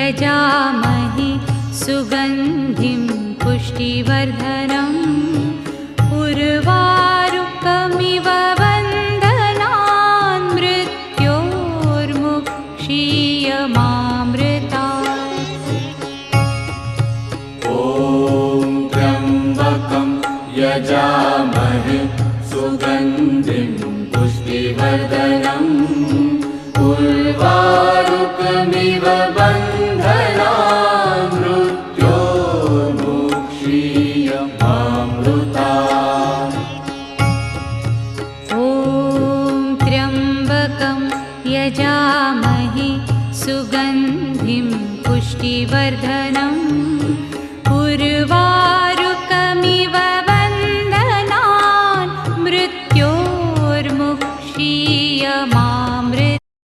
यजामहे सुगन्धिं पुष्टिवर्धनम् उर्वारुकमिव बन्धनान् मृत्योर्मुक्षीयमामृतात्। ॐ त्र्यम्बकं यजामहे सुगन्धिं पुष्टिवर्धनम् उर्वारुकमिव बन्धनान् मृत्योर्मुक्षीयमामृतात्। ॐ त्र्यम्बकं यजामहे सुगन्धिं पुष्टिवर्धनम् उर्वारुकमिव